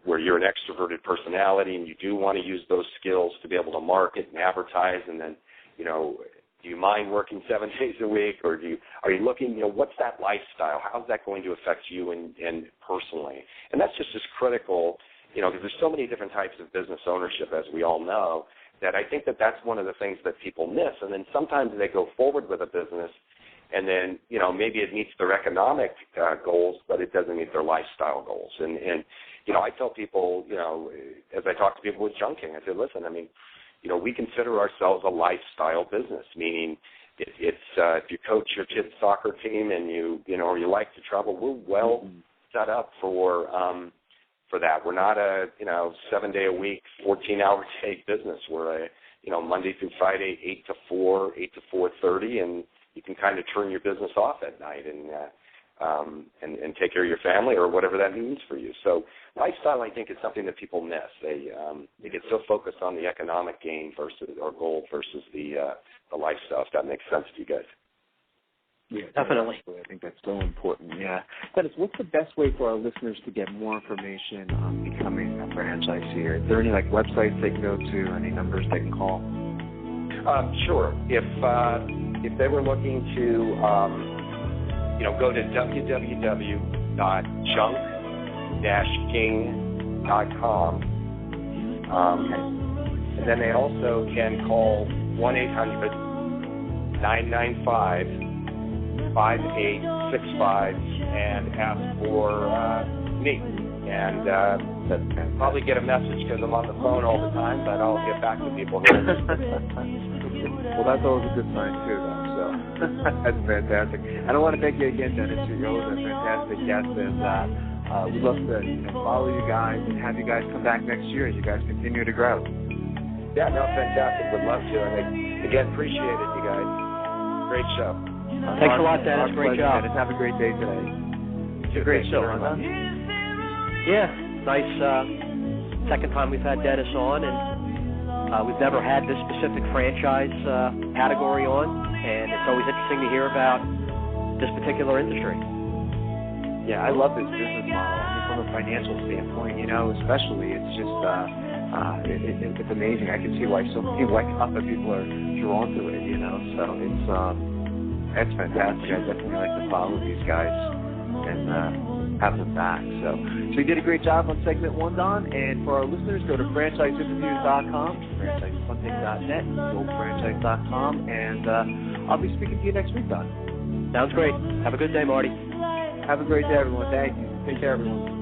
where you're an extroverted personality and you do want to use those skills to be able to market and advertise, and then, do you mind working 7 days a week, or are you looking, what's that lifestyle? How's that going to affect you and personally? And that's just as critical, because there's so many different types of business ownership, as we all know, that I think that's one of the things that people miss. And then sometimes they go forward with a business, and then, maybe it meets their economic goals, but it doesn't meet their lifestyle goals. And I tell people, as I talk to people with junking, I say, listen, we consider ourselves a lifestyle business, meaning if you coach your kids' soccer team and or you like to travel, we're well set up for that. We're not a 7-day-a-week, 14-hour-day business. We're a Monday through Friday, 8 to 4, 8 to 4:30, and you can kind of turn your business off at night and take care of your family or whatever that means for you. So lifestyle, I think, is something that people miss. They get so focused on the economic gain versus or goal versus the lifestyle. If that makes sense to you guys. Yeah, definitely. I think that's so important. Yeah. Dennis, what's the best way for our listeners to get more information on becoming a franchiseer? Is there any websites they can go to? Any numbers they can call? Sure. If they were looking to, go to www.junk-king.com, and then they also can call 1-800-995-5865 and ask for me. And probably get a message because I'm on the phone all the time, but I'll get back to people here. Well, that's always a good sign, too, though. So that's fantastic. And I want to thank you again, Dennis. You're always a fantastic guest, and we'd love to follow you guys and have you guys come back next year as you guys continue to grow. Yeah, no, fantastic. Would love to. And again, appreciate it, you guys. Great show. Thanks a lot, Dennis. Great job. Dennis. Have a great day today. It's a great show, huh? Yeah, nice. Second time we've had Dennis on, and we've never had this specific franchise category on, and it's always interesting to hear about this particular industry. Yeah, I love this business model. I mean, from a financial standpoint, especially, it's just it's amazing. I can see why so many other people are drawn to it. So it's fantastic. I definitely like to follow these guys and have them back. So you did a great job on segment 1, Don. And for our listeners, go to franchiseinterviews.com, franchisefunding.net, gofranchise.com, and I'll be speaking to you next week, Don. Sounds great. Have a good day, Marty. Have a great day, everyone. Thank you. Take care, everyone.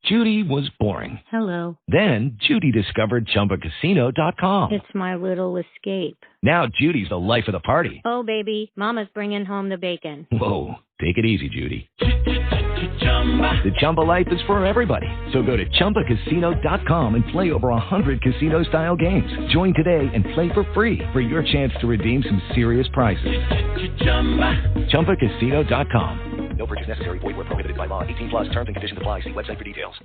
Judy was boring. Hello. Then Judy discovered ChumbaCasino.com. It's my little escape. Now Judy's the life of the party. Oh, baby, mama's bringing home the bacon. Whoa, take it easy, Judy. The Chumba life is for everybody. So go to ChumbaCasino.com and play over 100 casino-style games. Join today and play for free for your chance to redeem some serious prizes. ChumbaCasino.com. No purchase necessary. Void where prohibited by law. 18+ terms and conditions apply. See website for details.